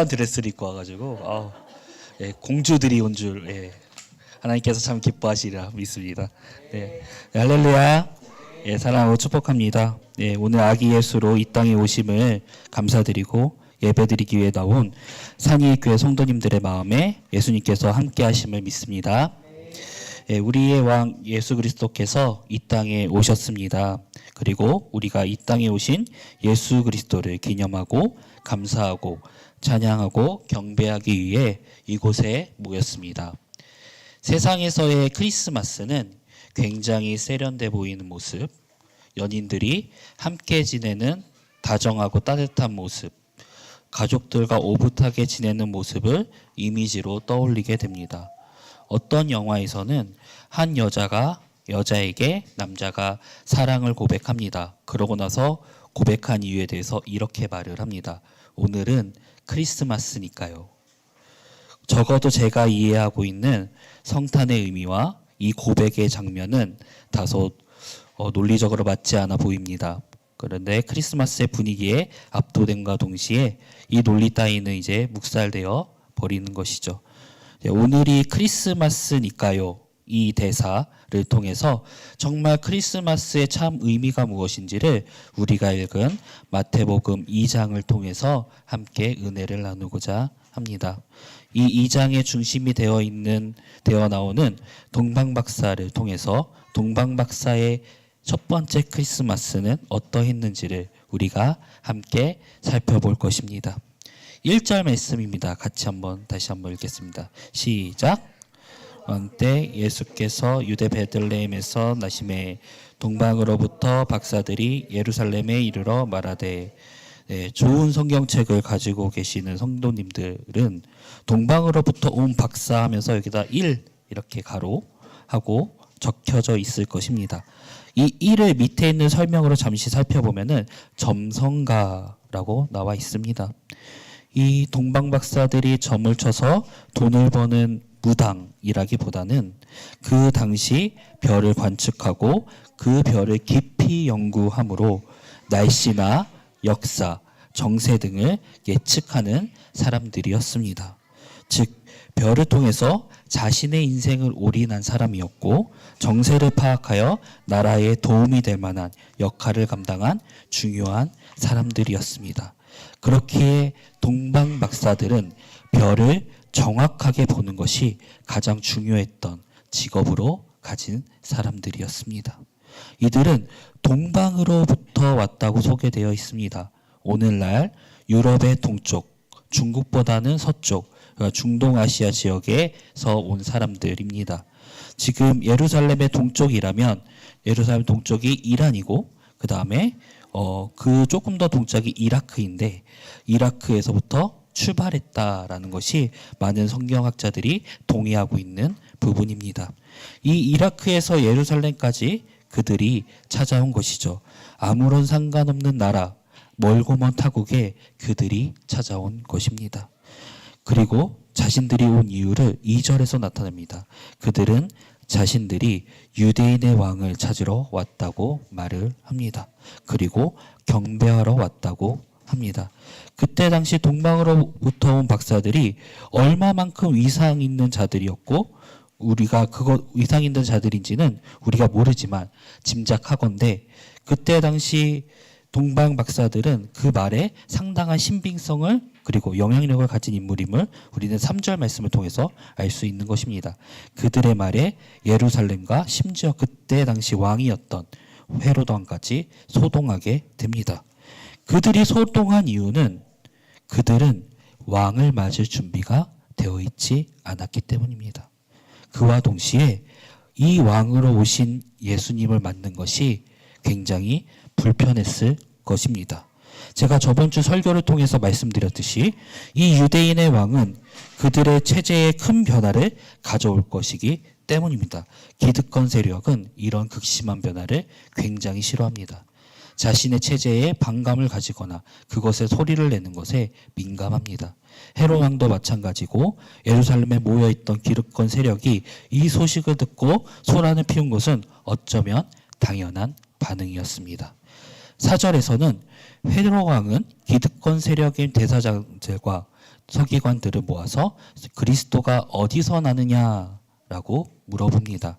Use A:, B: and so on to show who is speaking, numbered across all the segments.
A: 드레스를 입고 와가지고 예, 공주들이 온 줄 하나님께서 참 기뻐하시리라 믿습니다. 네, 할렐루야. 예, 사랑하고 축복합니다. 예, 오늘 아기 예수로 이 땅에 오심을 감사드리고 예배드리기 위해 나온 산이교회 성도님들의 마음에 예수님께서 함께 하심을 믿습니다. 예, 우리의 왕 예수 그리스도께서 이 땅에 오셨습니다. 그리고 우리가 이 땅에 오신 예수 그리스도를 기념하고 감사하고 찬양하고 경배하기 위해 이곳에 모였습니다. 세상에서의 크리스마스는 굉장히 세련돼 보이는 모습, 연인들이 함께 지내는 다정하고 따뜻한 모습, 가족들과 오붓하게 지내는 모습을 이미지로 떠올리게 됩니다. 어떤 영화에서는 한 여자가 여자에게 남자가 사랑을 고백합니다. 그러고 나서 고백한 이유에 대해서 이렇게 말을 합니다. 오늘은 크리스마스니까요. 적어도 제가 이해하고 있는 성탄의 의미와 이 고백의 장면은 다소 논리적으로 맞지 않아 보입니다. 그런데 크리스마스의 분위기에 압도됨과 동시에 이 논리 따위는 이제 묵살되어 버리는 것이죠. 오늘이 크리스마스니까요. 이 대사를 통해서 정말 크리스마스의 참 의미가 무엇인지를 우리가 읽은 마태복음 2장을 통해서 함께 은혜를 나누고자 합니다. 이 2장의 중심이 되어 나오는 동방박사를 통해서 동방박사의 첫 번째 크리스마스는 어떠했는지를 우리가 함께 살펴볼 것입니다. 1절 말씀입니다. 다시 한번 읽겠습니다. 시작. 원때 예수께서 유대 베들레헴에서 나심에 동방으로부터 박사들이 예루살렘에 이르러 말하되, 좋은 성경책을 가지고 계시는 성도님들은 동방으로부터 온 박사 하면서 여기다 1 이렇게 가로하고 적혀져 있을 것입니다. 이 1을 밑에 있는 설명으로 잠시 살펴보면은 점성가라고 나와 있습니다. 이 동방 박사들이 점을 쳐서 돈을 버는 무당이라기보다는 그 당시 별을 관측하고 그 별을 깊이 연구함으로 날씨나 역사, 정세 등을 예측하는 사람들이었습니다. 즉 별을 통해서 자신의 인생을 올인한 사람이었고 정세를 파악하여 나라에 도움이 될 만한 역할을 감당한 중요한 사람들이었습니다. 그렇기에 동방 박사들은 별을 정확하게 보는 것이 가장 중요했던 직업으로 가진 사람들이었습니다. 이들은 동방으로부터 왔다고 소개되어 있습니다. 오늘날 유럽의 동쪽, 중국보다는 서쪽, 중동아시아 지역에서 온 사람들입니다. 지금 예루살렘의 동쪽이라면 예루살렘 동쪽이 이란이고 그 다음에 그 조금 더 동쪽이 이라크인데 이라크에서부터 출발했다라는 것이 많은 성경학자들이 동의하고 있는 부분입니다. 이 이라크에서 예루살렘까지 그들이 찾아온 것이죠. 아무런 상관없는 나라, 멀고 먼 타국에 그들이 찾아온 것입니다. 그리고 자신들이 온 이유를 2절에서 나타냅니다. 그들은 자신들이 유대인의 왕을 찾으러 왔다고 말을 합니다. 그리고 경배하러 왔다고 합니다. 그때 당시 동방으로부터 온 박사들이 얼마만큼 위상 있는 자들이었고 우리가 그거 위상 있는 자들인지는 우리가 모르지만 짐작하건대 그때 당시 동방 박사들은 그 말에 상당한 신빙성을 그리고 영향력을 가진 인물임을 우리는 3절 말씀을 통해서 알 수 있는 것입니다. 그들의 말에 예루살렘과 심지어 그때 당시 왕이었던 헤로도 왕까지 소동하게 됩니다. 그들이 소동한 이유는 그들은 왕을 맞을 준비가 되어 있지 않았기 때문입니다. 그와 동시에 이 왕으로 오신 예수님을 맞는 것이 굉장히 불편했을 것입니다. 제가 저번 주 설교를 통해서 말씀드렸듯이 이 유대인의 왕은 그들의 체제에 큰 변화를 가져올 것이기 때문입니다. 기득권 세력은 이런 극심한 변화를 굉장히 싫어합니다. 자신의 체제에 반감을 가지거나 그것에 소리를 내는 것에 민감합니다. 헤롯 왕도 마찬가지고 예루살렘에 모여있던 기득권 세력이 이 소식을 듣고 소란을 피운 것은 어쩌면 당연한 반응이었습니다. 4절에서는 헤롯 왕은 기득권 세력인 대사장들과 서기관들을 모아서 그리스도가 어디서 나느냐라고 물어봅니다.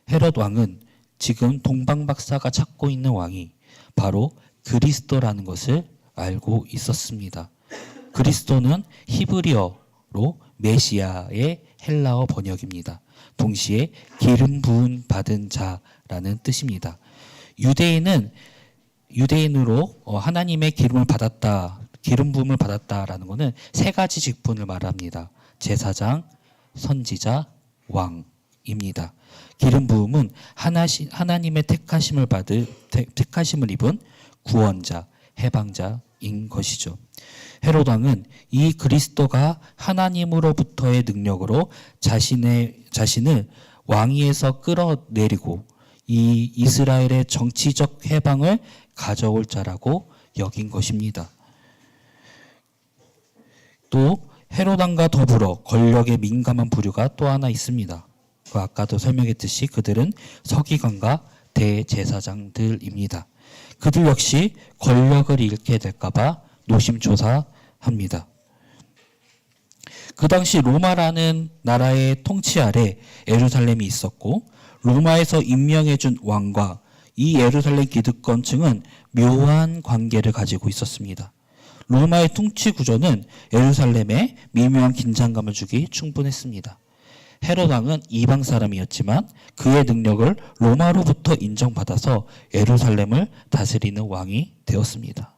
A: 헤롯 왕은 지금 동방박사가 찾고 있는 왕이 바로 그리스도라는 것을 알고 있었습니다. 그리스도는 히브리어로 메시아의 헬라어 번역입니다. 동시에 기름 부음 받은 자라는 뜻입니다. 유대인으로 하나님의 기름 부음을 받았다라는 것은 세 가지 직분을 말합니다. 제사장, 선지자, 왕입니다. 기름 부음은 하나님의 택하심을 입은 구원자, 해방자인 것이죠. 헤롯 왕은 이 그리스도가 하나님으로부터의 능력으로 자신을 왕위에서 끌어내리고 이 이스라엘의 정치적 해방을 가져올 자라고 여긴 것입니다. 또 헤롯 왕과 더불어 권력에 민감한 부류가 또 하나 있습니다. 아까도 설명했듯이 그들은 서기관과 대제사장들입니다. 그들 역시 권력을 잃게 될까봐 노심초사합니다. 그 당시 로마라는 나라의 통치 아래 예루살렘이 있었고 로마에서 임명해준 왕과 이 예루살렘 기득권층은 묘한 관계를 가지고 있었습니다. 로마의 통치 구조는 예루살렘에 미묘한 긴장감을 주기 충분했습니다. 헤롯 왕은 이방 사람이었지만 그의 능력을 로마로부터 인정받아서 예루살렘을 다스리는 왕이 되었습니다.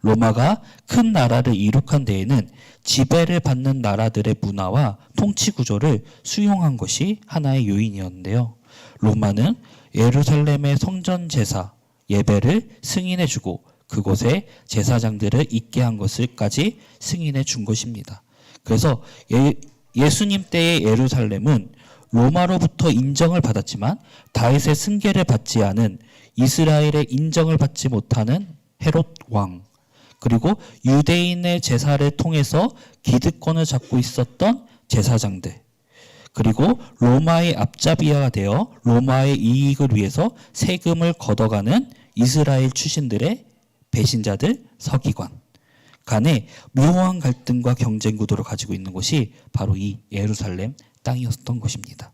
A: 로마가 큰 나라를 이룩한 데에는 지배를 받는 나라들의 문화와 통치 구조를 수용한 것이 하나의 요인이었는데요. 로마는 예루살렘의 성전 제사, 예배를 승인해주고 그곳에 제사장들을 있게 한 것을까지 승인해 준 것입니다. 그래서 예수님 때의 예루살렘은 로마로부터 인정을 받았지만 다윗의 승계를 받지 않은 이스라엘의 인정을 받지 못하는 헤롯 왕, 그리고 유대인의 제사를 통해서 기득권을 잡고 있었던 제사장들, 그리고 로마의 앞잡이가 되어 로마의 이익을 위해서 세금을 걷어가는 이스라엘 출신들의 배신자들, 서기관 간의 묘한 갈등과 경쟁 구도를 가지고 있는 것이 바로 이 예루살렘 땅이었던 것입니다.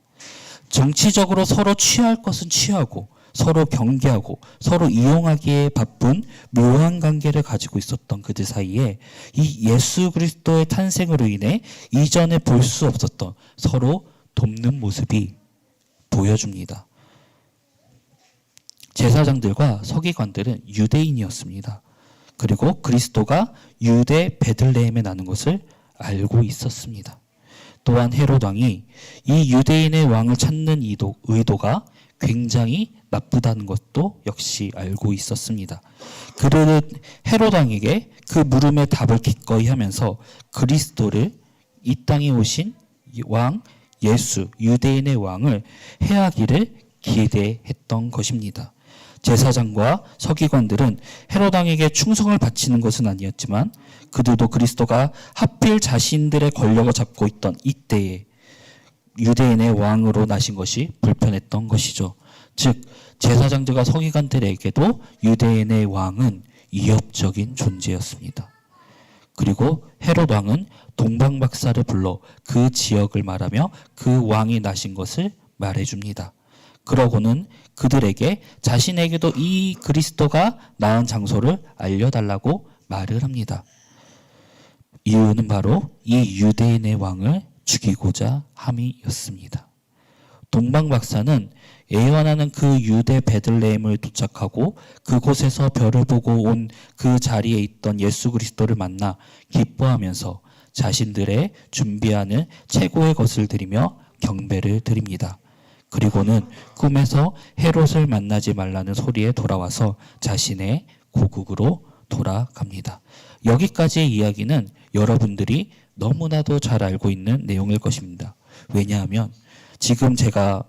A: 정치적으로 서로 취할 것은 취하고 서로 경계하고 서로 이용하기에 바쁜 묘한 관계를 가지고 있었던 그들 사이에 이 예수 그리스도의 탄생으로 인해 이전에 볼 수 없었던 서로 돕는 모습이 보여줍니다. 제사장들과 서기관들은 유대인이었습니다. 그리고 그리스도가 유대 베들레헴에 나는 것을 알고 있었습니다. 또한 헤롯 왕이 이 유대인의 왕을 찾는 의도가 굉장히 나쁘다는 것도 역시 알고 있었습니다. 그들은 헤롯 왕에게 그 물음의 답을 기꺼이 하면서 그리스도를, 이 땅에 오신 왕 예수, 유대인의 왕을 해하기를 기대했던 것입니다. 제사장과 서기관들은 헤롯 왕에게 충성을 바치는 것은 아니었지만 그들도 그리스도가 하필 자신들의 권력을 잡고 있던 이때에 유대인의 왕으로 나신 것이 불편했던 것이죠. 즉 제사장들과 서기관들에게도 유대인의 왕은 위협적인 존재였습니다. 그리고 헤롯 왕은 동방박사를 불러 그 지역을 말하며 그 왕이 나신 것을 말해줍니다. 그러고는 그들에게 자신에게도 이 그리스도가 나은 장소를 알려달라고 말을 합니다. 이유는 바로 이 유대인의 왕을 죽이고자 함이었습니다. 동방박사는 예언하는 그 유대 베들레헴을 도착하고 그곳에서 별을 보고 온 그 자리에 있던 예수 그리스도를 만나 기뻐하면서 자신들의 준비하는 최고의 것을 드리며 경배를 드립니다. 그리고는 꿈에서 헤롯을 만나지 말라는 소리에 돌아와서 자신의 고국으로 돌아갑니다. 여기까지의 이야기는 여러분들이 너무나도 잘 알고 있는 내용일 것입니다. 왜냐하면 지금 제가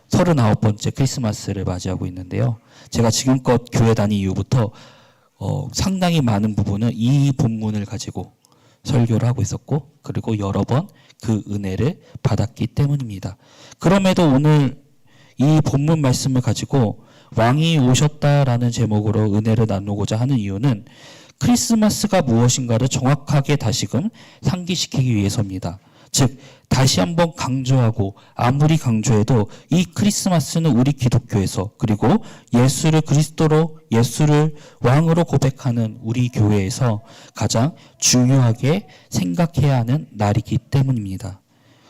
A: 39번째 크리스마스를 맞이하고 있는데요. 제가 지금껏 교회 다닌 이후부터 상당히 많은 부분은 이 본문을 가지고 설교를 하고 있었고 그리고 여러 번 그 은혜를 받았기 때문입니다. 그럼에도 오늘 이 본문 말씀을 가지고 왕이 오셨다라는 제목으로 은혜를 나누고자 하는 이유는 크리스마스가 무엇인가를 정확하게 다시금 상기시키기 위해서입니다. 즉 다시 한번 강조하고 아무리 강조해도 이 크리스마스는 우리 기독교에서 그리고 예수를 그리스도로 예수를 왕으로 고백하는 우리 교회에서 가장 중요하게 생각해야 하는 날이기 때문입니다.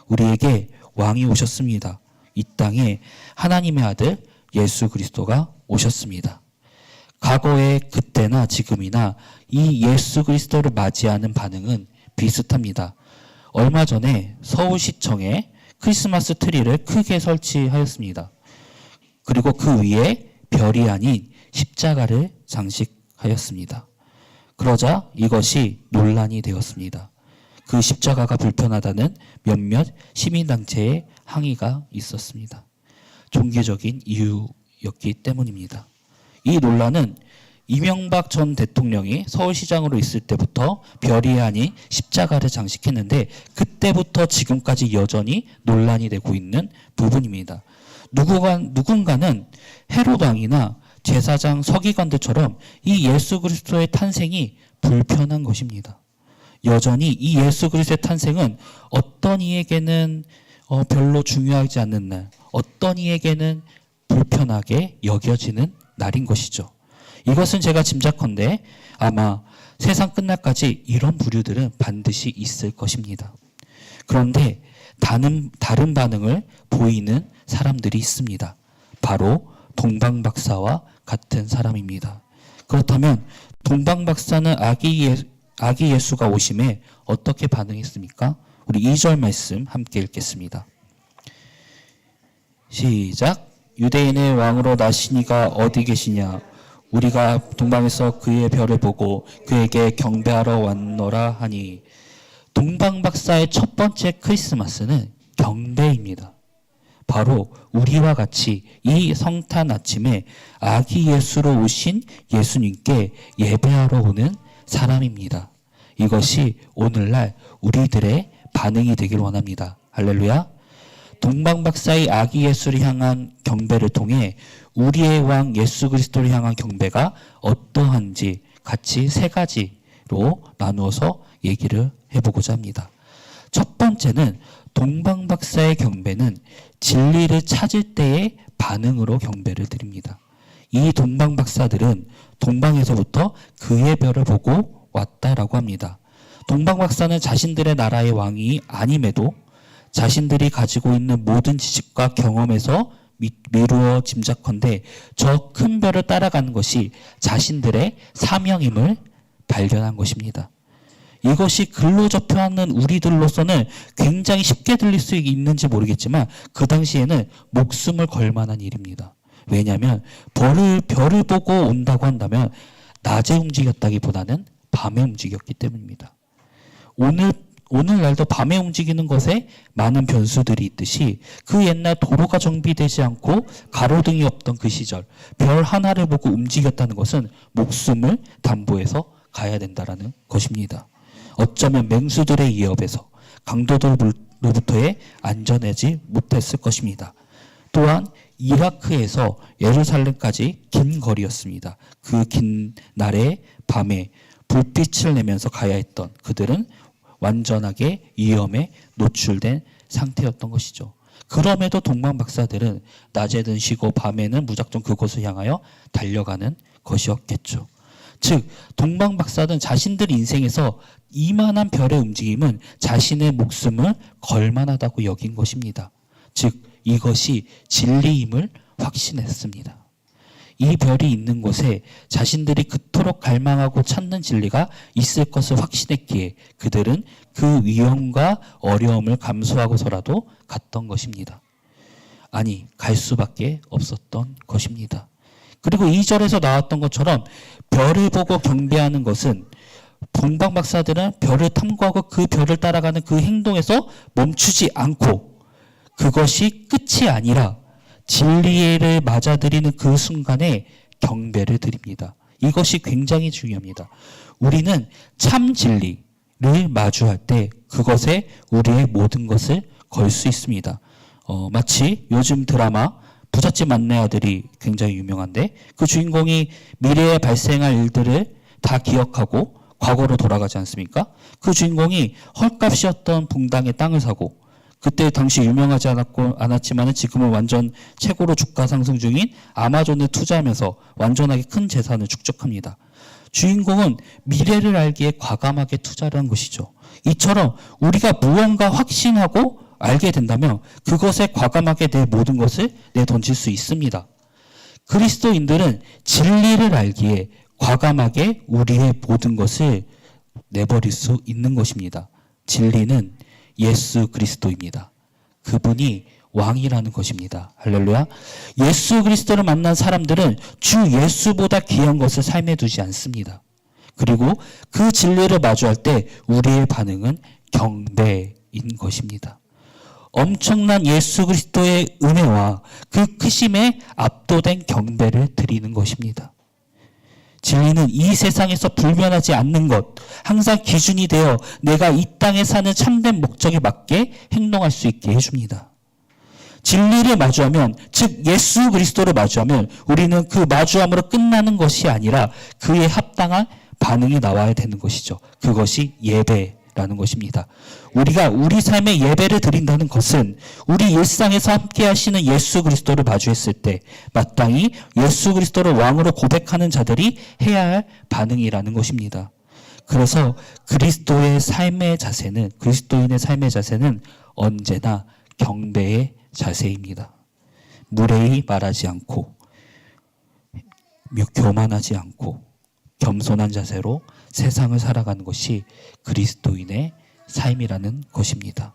A: 우리에게 왕이 오셨습니다. 이 땅에 하나님의 아들 예수 그리스도가 오셨습니다. 과거의 그때나 지금이나 이 예수 그리스도를 맞이하는 반응은 비슷합니다. 얼마 전에 서울시청에 크리스마스 트리를 크게 설치하였습니다. 그리고 그 위에 별이 아닌 십자가를 장식하였습니다. 그러자 이것이 논란이 되었습니다. 그 십자가가 불편하다는 몇몇 시민단체의 항의가 있었습니다. 종교적인 이유였기 때문입니다. 이 논란은 이명박 전 대통령이 서울시장으로 있을 때부터 별이 아닌 십자가를 장식했는데 그때부터 지금까지 여전히 논란이 되고 있는 부분입니다. 누군가는 헤롯 왕이나 제사장 서기관들처럼 이 예수 그리스도의 탄생이 불편한 것입니다. 여전히 이 예수 그리스도의 탄생은 어떤 이에게는 별로 중요하지 않는 날, 어떤 이에게는 불편하게 여겨지는 날인 것이죠. 이것은 제가 짐작컨대 아마 세상 끝날까지 이런 부류들은 반드시 있을 것입니다. 그런데 다른 반응을 보이는 사람들이 있습니다. 바로 동방박사와 같은 사람입니다. 그렇다면 동방박사는 아기 예수가 오심에 어떻게 반응했습니까? 우리 2절 말씀 함께 읽겠습니다. 시작. 유대인의 왕으로 나시니가 어디 계시냐? 우리가 동방에서 그의 별을 보고 그에게 경배하러 왔노라 하니. 동방박사의 첫 번째 크리스마스는 경배입니다. 바로 우리와 같이 이 성탄 아침에 아기 예수로 오신 예수님께 예배하러 오는 사람입니다. 이것이 오늘날 우리들의 반응이 되길 원합니다. 할렐루야. 동방박사의 아기 예수를 향한 경배를 통해 우리의 왕 예수 그리스도를 향한 경배가 어떠한지 같이 세 가지로 나누어서 얘기를 해보고자 합니다. 첫 번째는 동방박사의 경배는 진리를 찾을 때의 반응으로 경배를 드립니다. 이 동방박사들은 동방에서부터 그의 별을 보고 왔다라고 합니다. 동방박사는 자신들의 나라의 왕이 아님에도 자신들이 가지고 있는 모든 지식과 경험에서 미루어 짐작컨대 저 큰 별을 따라가는 것이 자신들의 사명임을 발견한 것입니다. 이것이 글로 접하는 우리들로서는 굉장히 쉽게 들릴 수 있는지 모르겠지만 그 당시에는 목숨을 걸 만한 일입니다. 왜냐하면 별을 보고 온다고 한다면 낮에 움직였다기보다는 밤에 움직였기 때문입니다. 오늘날도 밤에 움직이는 것에 많은 변수들이 있듯이 그 옛날 도로가 정비되지 않고 가로등이 없던 그 시절 별 하나를 보고 움직였다는 것은 목숨을 담보해서 가야 된다는 것입니다. 어쩌면 맹수들의 위협에서 강도들로부터의 안전하지 못했을 것입니다. 또한 이라크에서 예루살렘까지 긴 거리였습니다. 그 긴 날에 밤에 불빛을 내면서 가야 했던 그들은 완전하게 위험에 노출된 상태였던 것이죠. 그럼에도 동방박사들은 낮에는 쉬고 밤에는 무작정 그곳을 향하여 달려가는 것이었겠죠. 즉 동방박사는 자신들 인생에서 이만한 별의 움직임은 자신의 목숨을 걸만하다고 여긴 것입니다. 즉 이것이 진리임을 확신했습니다. 이 별이 있는 곳에 자신들이 그토록 갈망하고 찾는 진리가 있을 것을 확신했기에 그들은 그 위험과 어려움을 감수하고서라도 갔던 것입니다. 아니, 갈 수밖에 없었던 것입니다. 그리고 2절에서 나왔던 것처럼 별을 보고 경배하는 것은 동방박사들은 별을 탐구하고 그 별을 따라가는 그 행동에서 멈추지 않고 그것이 끝이 아니라 진리를 맞아들이는 그 순간에 경배를 드립니다. 이것이 굉장히 중요합니다. 우리는 참 진리를 마주할 때 그것에 우리의 모든 것을 걸 수 있습니다. 마치 요즘 드라마 부잣집 만내 아들이 굉장히 유명한데 그 주인공이 미래에 발생할 일들을 다 기억하고 과거로 돌아가지 않습니까? 그 주인공이 헐값이었던 붕당의 땅을 사고 그때 당시 유명하지 않았지만 지금은 완전 최고로 주가 상승 중인 아마존에 투자하면서 완전하게 큰 재산을 축적합니다. 주인공은 미래를 알기에 과감하게 투자를 한 것이죠. 이처럼 우리가 무언가 확신하고 알게 된다면 그것에 과감하게 내 모든 것을 내던질 수 있습니다. 그리스도인들은 진리를 알기에 과감하게 우리의 모든 것을 내버릴 수 있는 것입니다. 진리는 예수 그리스도입니다. 그분이 왕이라는 것입니다. 할렐루야. 예수 그리스도를 만난 사람들은 주 예수보다 귀한 것을 삶에 두지 않습니다. 그리고 그 진리를 마주할 때 우리의 반응은 경배인 것입니다. 엄청난 예수 그리스도의 은혜와 그 크심에 압도된 경배를 드리는 것입니다. 진리는 이 세상에서 불변하지 않는 것, 항상 기준이 되어 내가 이 땅에 사는 참된 목적에 맞게 행동할 수 있게 해줍니다. 진리를 마주하면, 즉 예수 그리스도를 마주하면 우리는 그 마주함으로 끝나는 것이 아니라 그에 합당한 반응이 나와야 되는 것이죠. 그것이 예배라는 것입니다. 우리가 우리 삶의 예배를 드린다는 것은 우리 일상에서 함께 하시는 예수 그리스도를 마주했을 때 마땅히 예수 그리스도를 왕으로 고백하는 자들이 해야 할 반응이라는 것입니다. 그래서 그리스도인의 삶의 자세는 언제나 경배의 자세입니다. 무례히 말하지 않고 교만하지 않고 겸손한 자세로 세상을 살아가는 것이 그리스도인의 삶이라는 것입니다.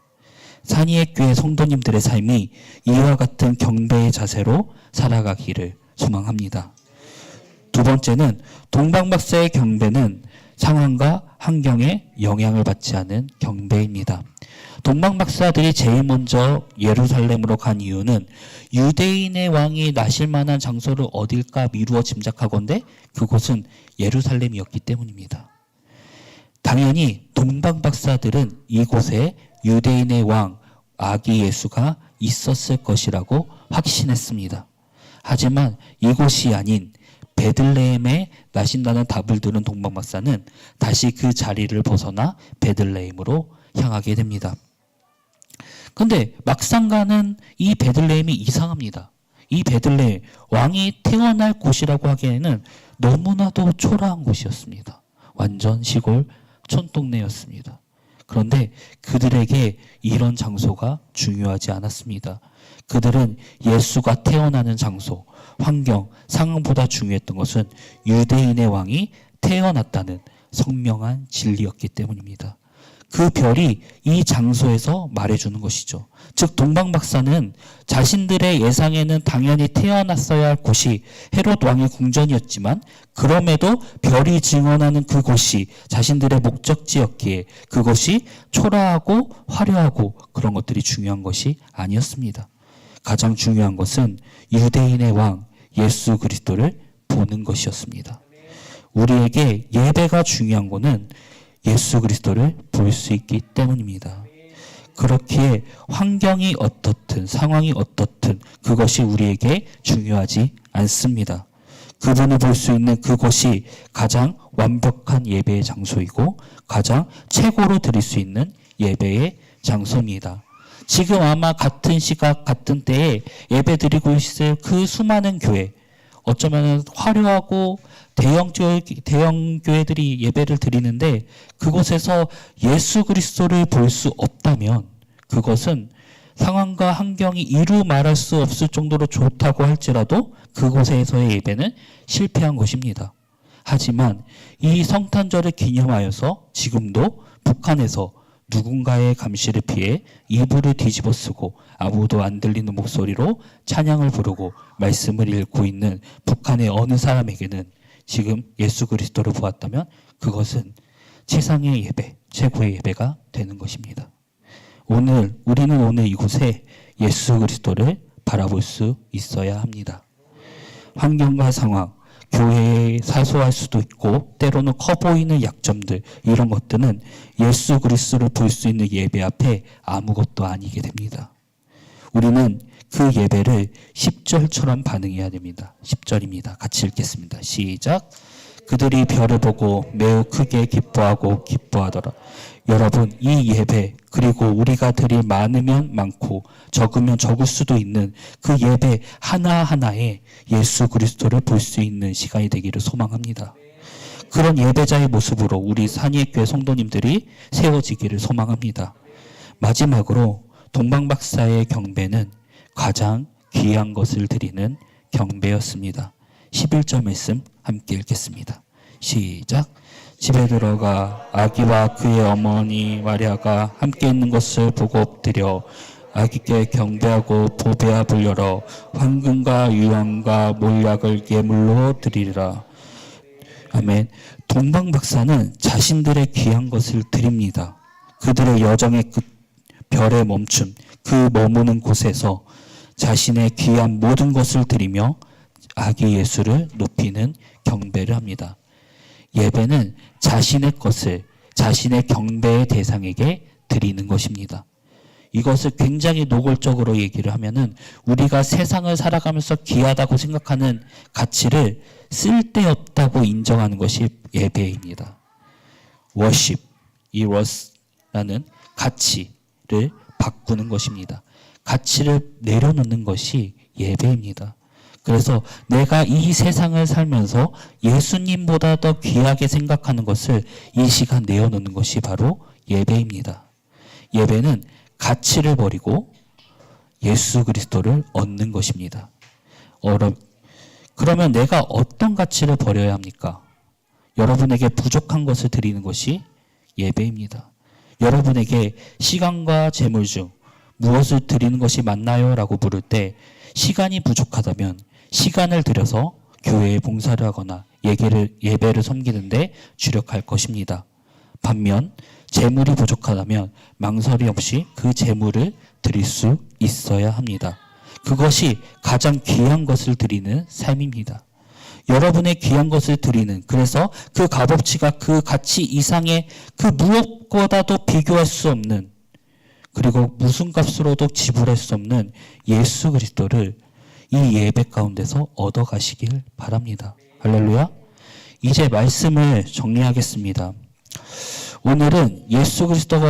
A: 산이의 교회 성도님들의 삶이 이와 같은 경배의 자세로 살아가기를 소망합니다. 두 번째는 동방박사의 경배는 상황과 환경에 영향을 받지 않은 경배입니다. 동방박사들이 제일 먼저 예루살렘으로 간 이유는 유대인의 왕이 나실 만한 장소를 어딜까 미루어 짐작하건대 그곳은 예루살렘이었기 때문입니다. 당연히 동방박사들은 이곳에 유대인의 왕 아기 예수가 있었을 것이라고 확신했습니다. 하지만 이곳이 아닌 베들레헴에 나신다는 답을 들은 동방박사는 다시 그 자리를 벗어나 베들레헴으로 향하게 됩니다. 근데 막상 가는 이 베들레헴이 이상합니다. 이 베들레헴, 왕이 태어날 곳이라고 하기에는 너무나도 초라한 곳이었습니다. 완전 시골 촌동네였습니다. 그런데 그들에게 이런 장소가 중요하지 않았습니다. 그들은 예수가 태어나는 장소, 환경, 상황보다 중요했던 것은 유대인의 왕이 태어났다는 선명한 진리였기 때문입니다. 그 별이 이 장소에서 말해주는 것이죠. 즉 동방박사는 자신들의 예상에는 당연히 태어났어야 할 곳이 헤롯 왕의 궁전이었지만 그럼에도 별이 증언하는 그곳이 자신들의 목적지였기에 그것이 초라하고 화려하고 그런 것들이 중요한 것이 아니었습니다. 가장 중요한 것은 유대인의 왕 예수 그리스도를 보는 것이었습니다. 우리에게 예배가 중요한 것은 예수 그리스도를 볼 수 있기 때문입니다. 그렇기에 환경이 어떻든 상황이 어떻든 그것이 우리에게 중요하지 않습니다. 그분을 볼 수 있는 그곳이 가장 완벽한 예배의 장소이고 가장 최고로 드릴 수 있는 예배의 장소입니다. 지금 아마 같은 시각 같은 때에 예배 드리고 있을 그 수많은 교회, 어쩌면 화려하고 대형 교회들이 예배를 드리는데 그곳에서 예수 그리스도를 볼 수 없다면 그것은 상황과 환경이 이루 말할 수 없을 정도로 좋다고 할지라도 그곳에서의 예배는 실패한 것입니다. 하지만 이 성탄절을 기념하여서 지금도 북한에서 누군가의 감시를 피해 이불을 뒤집어 쓰고 아무도 안 들리는 목소리로 찬양을 부르고 말씀을 읽고 있는 북한의 어느 사람에게는 지금 예수 그리스도를 보았다면 그것은 최상의 예배, 최고의 예배가 되는 것입니다. 우리는 오늘 이곳에 예수 그리스도를 바라볼 수 있어야 합니다. 환경과 상황, 교회에 사소할 수도 있고 때로는 커 보이는 약점들, 이런 것들은 예수 그리스도를 볼 수 있는 예배 앞에 아무것도 아니게 됩니다. 우리는 그 예배를 10절처럼 반응해야 됩니다. 10절입니다. 같이 읽겠습니다. 시작. 그들이 별을 보고 매우 크게 기뻐하더라. 여러분, 이 예배, 그리고 우리가 드릴 많으면 많고 적으면 적을 수도 있는 그 예배 하나하나에 예수 그리스도를 볼 수 있는 시간이 되기를 소망합니다. 그런 예배자의 모습으로 우리 산의교회 성도님들이 세워지기를 소망합니다. 마지막으로 동방박사의 경배는 가장 귀한 것을 드리는 경배였습니다. 11절 말씀 함께 읽겠습니다. 시작. 집에 들어가 아기와 그의 어머니 마리아가 함께 있는 것을 보고 엎드려 아기께 경배하고 보배압을 열어 황금과 유황과 몰약을 예물로 드리리라. 아멘. 동방박사는 자신들의 귀한 것을 드립니다. 그들의 여정의 끝, 별의 멈춤, 그 머무는 곳에서 자신의 귀한 모든 것을 드리며 아기 예수를 높이는 경배를 합니다. 예배는 자신의 것을 자신의 경배의 대상에게 드리는 것입니다. 이것을 굉장히 노골적으로 얘기를 하면은 우리가 세상을 살아가면서 귀하다고 생각하는 가치를 쓸데없다고 인정하는 것이 예배입니다. 워십, 이 워스라는 가치를 바꾸는 것입니다. 가치를 내려놓는 것이 예배입니다. 그래서 내가 이 세상을 살면서 예수님보다 더 귀하게 생각하는 것을 이 시간 내어놓는 것이 바로 예배입니다. 예배는 가치를 버리고 예수 그리스도를 얻는 것입니다. 그러면 내가 어떤 가치를 버려야 합니까? 여러분에게 부족한 것을 드리는 것이 예배입니다. 여러분에게 시간과 재물 중 무엇을 드리는 것이 맞나요? 라고 물을 때 시간이 부족하다면 시간을 들여서 교회에 봉사를 하거나 예배를 섬기는데 주력할 것입니다. 반면 재물이 부족하다면 망설임 없이 그 재물을 드릴 수 있어야 합니다. 그것이 가장 귀한 것을 드리는 삶입니다. 여러분의 귀한 것을 드리는, 그래서 그 값어치가 그 가치 이상의 그 무엇보다도 비교할 수 없는, 그리고 무슨 값으로도 지불할 수 없는 예수 그리스도를 이 예배 가운데서 얻어가시길 바랍니다. 할렐루야. 이제 말씀을 정리하겠습니다. 오늘은 예수 그리스도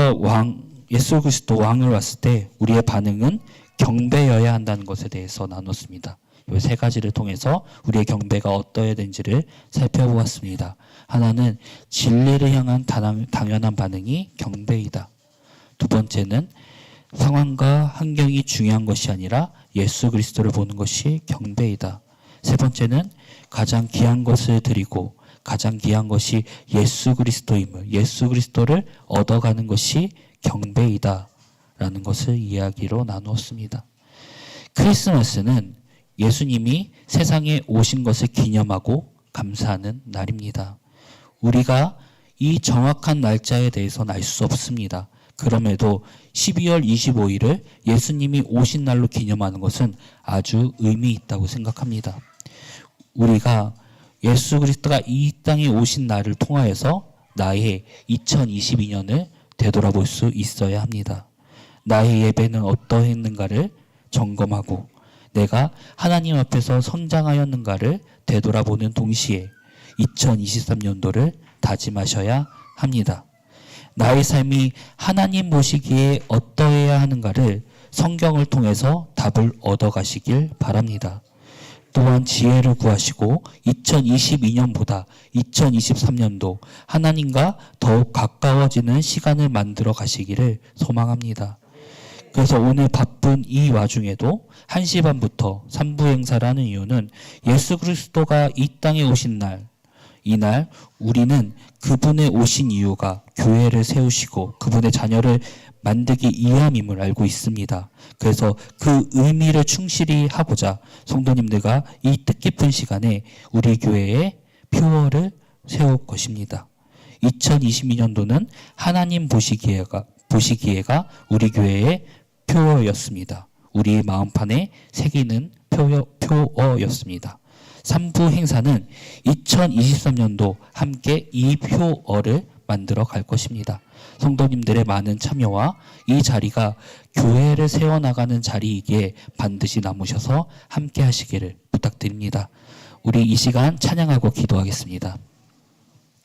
A: 왕을 왔을 때 우리의 반응은 경배여야 한다는 것에 대해서 나눴습니다. 이 세 가지를 통해서 우리의 경배가 어떠해야 되는지를 살펴보았습니다. 하나는 진리를 향한 당연한 반응이 경배이다. 두 번째는 상황과 환경이 중요한 것이 아니라 예수 그리스도를 보는 것이 경배이다. 세 번째는 가장 귀한 것을 드리고 가장 귀한 것이 예수 그리스도임을, 예수 그리스도를 얻어가는 것이 경배이다 라는 것을 이야기로 나누었습니다. 크리스마스는 예수님이 세상에 오신 것을 기념하고 감사하는 날입니다. 우리가 이 정확한 날짜에 대해서는 알 수 없습니다. 그럼에도 12월 25일을 예수님이 오신 날로 기념하는 것은 아주 의미 있다고 생각합니다. 우리가 예수 그리스도가 이 땅에 오신 날을 통하여서 나의 2022년을 되돌아볼 수 있어야 합니다. 나의 예배는 어떠했는가를 점검하고 내가 하나님 앞에서 성장하였는가를 되돌아보는 동시에 2023년도를 다짐하셔야 합니다. 나의 삶이 하나님 보시기에 어떠해야 하는가를 성경을 통해서 답을 얻어가시길 바랍니다. 또한 지혜를 구하시고 2022년보다 2023년도 하나님과 더욱 가까워지는 시간을 만들어 가시기를 소망합니다. 그래서 오늘 바쁜 이 와중에도 1시 반부터 3부 행사를 하는 이유는 예수 그리스도가 이 땅에 오신 날, 이날 우리는 그분의 오신 이유가 교회를 세우시고 그분의 자녀를 만들기 위함임을 알고 있습니다. 그래서 그 의미를 충실히 하고자 성도님들과 이 뜻깊은 시간에 우리 교회에 표어를 세울 것입니다. 2022년도는 하나님 보시기에가 우리 교회의 표어였습니다. 우리 마음판에 새기는 표어였습니다. 3부 행사는 2023년도 함께 이 표어를 만들어 갈 것입니다. 성도님들의 많은 참여와 이 자리가 교회를 세워나가는 자리이기에 반드시 남으셔서 함께 하시기를 부탁드립니다. 우리 이 시간 찬양하고 기도하겠습니다.